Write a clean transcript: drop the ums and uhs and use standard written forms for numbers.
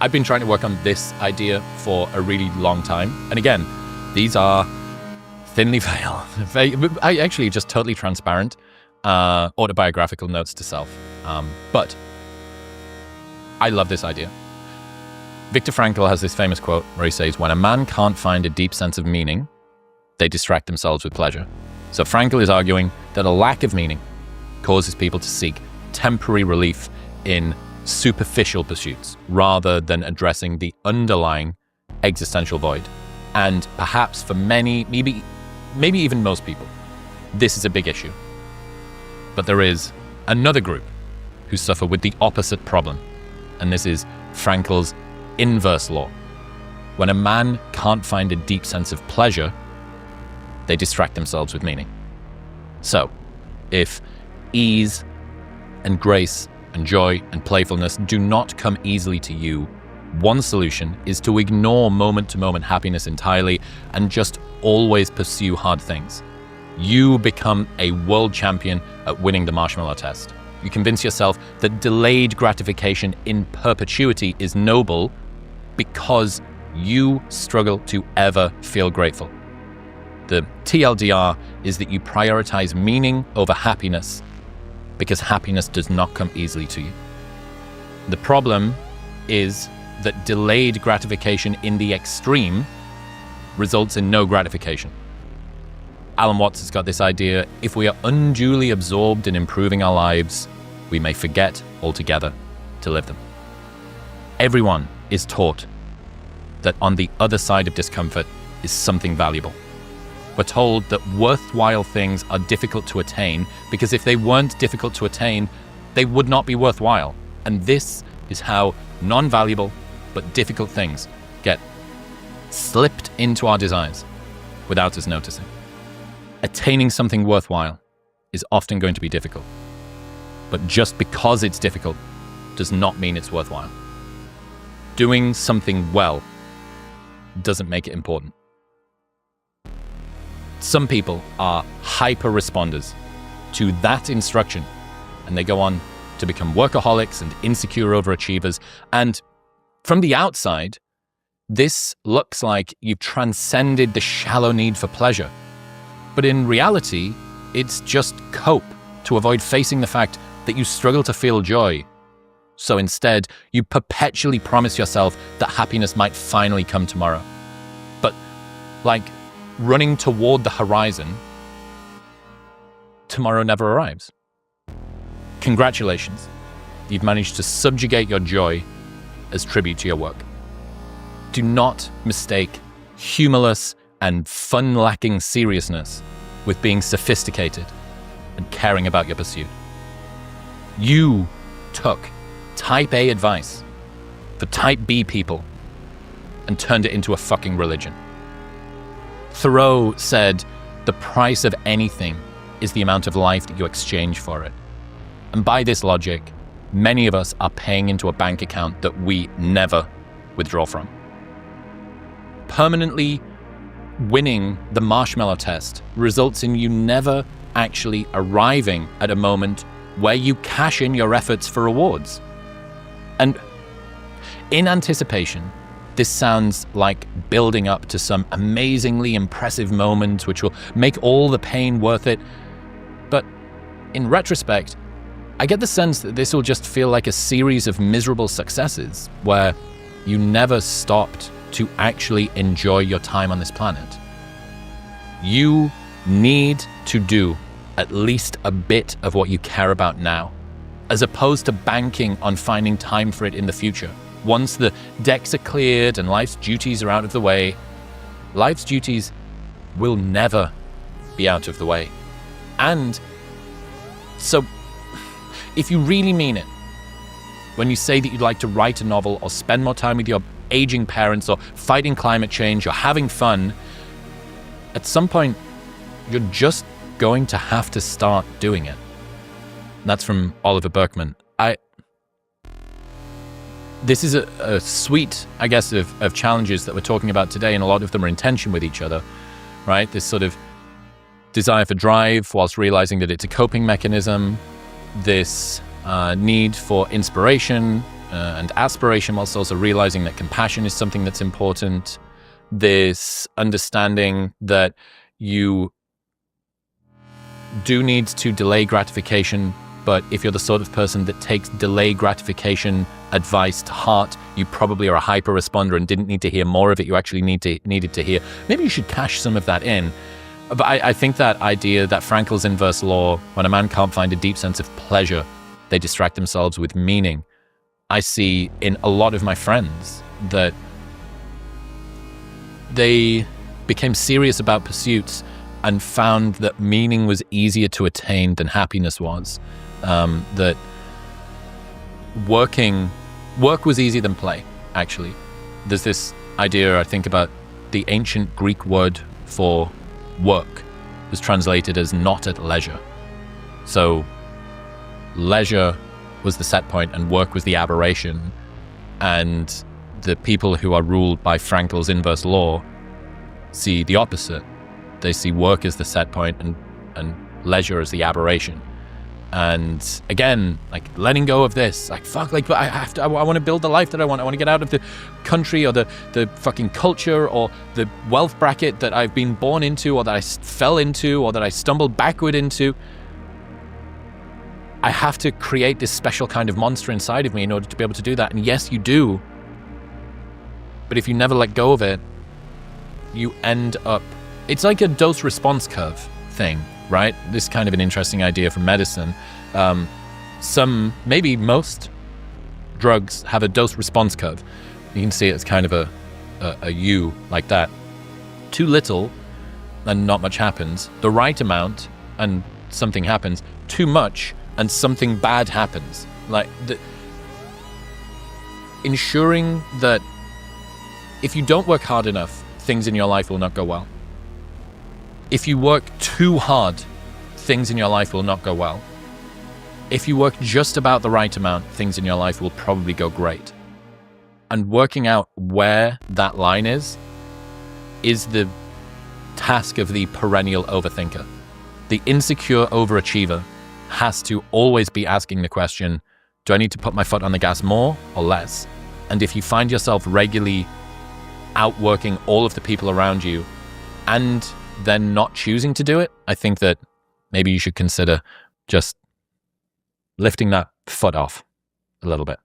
I've been trying to work on this idea for a really long time. And again, these are thinly veiled, actually just totally transparent, autobiographical notes to self. But I love this idea. Viktor Frankl has this famous quote where he says, when a man can't find a deep sense of meaning, they distract themselves with pleasure. So Frankl is arguing that a lack of meaning causes people to seek temporary relief in superficial pursuits rather than addressing the underlying existential void. And perhaps for many, maybe even most people, this is a big issue. But there is another group who suffer with the opposite problem. And this is Frankl's inverse law. When a man can't find a deep sense of pleasure, they distract themselves with meaning. So, if ease and grace and joy and playfulness do not come easily to you, one solution is to ignore moment-to-moment happiness entirely and just always pursue hard things. You become a world champion at winning the marshmallow test. You convince yourself that delayed gratification in perpetuity is noble because you struggle to ever feel grateful. The TLDR is that you prioritize meaning over happiness because happiness does not come easily to you. The problem is that delayed gratification in the extreme results in no gratification. Alan Watts has got this idea: if we are unduly absorbed in improving our lives, we may forget altogether to live them. Everyone is taught that on the other side of discomfort is something valuable. We're told that worthwhile things are difficult to attain because if they weren't difficult to attain, they would not be worthwhile. And this is how non-valuable but difficult things get slipped into our desires without us noticing. Attaining something worthwhile is often going to be difficult. But just because it's difficult does not mean it's worthwhile. Doing something well doesn't make it important. Some people are hyper responders to that instruction, and they go on to become workaholics and insecure overachievers. And from the outside, this looks like you've transcended the shallow need for pleasure. But in reality, it's just cope to avoid facing the fact that you struggle to feel joy. So instead, you perpetually promise yourself that happiness might finally come tomorrow. But like running toward the horizon, tomorrow never arrives. Congratulations, you've managed to subjugate your joy as tribute to your work. Do not mistake humorless and fun-lacking seriousness with being sophisticated and caring about your pursuit. You took type A advice for type B people and turned it into a fucking religion. Thoreau said, the price of anything is the amount of life that you exchange for it. And by this logic, many of us are paying into a bank account that we never withdraw from. Permanently winning the marshmallow test results in you never actually arriving at a moment where you cash in your efforts for rewards. And in anticipation, this sounds like building up to some amazingly impressive moment which will make all the pain worth it. But in retrospect, I get the sense that this will just feel like a series of miserable successes where you never stopped to actually enjoy your time on this planet. You need to do at least a bit of what you care about now, as opposed to banking on finding time for it in the future. Once the decks are cleared and life's duties are out of the way, life's duties will never be out of the way. And so, if you really mean it, when you say that you'd like to write a novel or spend more time with your aging parents or fighting climate change or having fun, at some point, you're just going to have to start doing it. That's from Oliver Berkman. This is a suite, I guess, of challenges that we're talking about today, and a lot of them are in tension with each other, right? This sort of desire for drive whilst realizing that it's a coping mechanism, this need for inspiration and aspiration, whilst also realizing that compassion is something that's important. This understanding that you do need to delay gratification, but if you're the sort of person that takes delay gratification advice to heart, you probably are a hyper responder and didn't need to hear more of it. You actually needed to hear. Maybe you should cash some of that in. But I think that idea, that Frankl's inverse law, when a man can't find a deep sense of pleasure, they distract themselves with meaning. I see in a lot of my friends that they became serious about pursuits and found that meaning was easier to attain than happiness was. That work was easier than play, actually. There's this idea, I think, about the ancient Greek word for work was translated as not at leisure. So leisure was the set point and work was the aberration. And the people who are ruled by Frankl's inverse law see the opposite. They see work as the set point and leisure as the aberration. And again, like letting go of this, like fuck, like I want to build the life that I want. I want to get out of the country or the fucking culture or the wealth bracket that I've been born into or that I fell into or that I stumbled backward into. I have to create this special kind of monster inside of me in order to be able to do that. And yes, you do. But if you never let go of it, you end up, it's like a dose response curve thing, right? This is kind of an interesting idea from medicine. Some, maybe most drugs have a dose response curve. You can see it's kind of a U like that. Too little and not much happens. The right amount and something happens. Too much and something bad happens. Like ensuring that if you don't work hard enough, things in your life will not go well. If you work too hard, things in your life will not go well. If you work just about the right amount, things in your life will probably go great. And working out where that line is the task of the perennial overthinker. The insecure overachiever has to always be asking the question, do I need to put my foot on the gas more or less? And if you find yourself regularly outworking all of the people around you and then not choosing to do it, I think that maybe you should consider just lifting that foot off a little bit.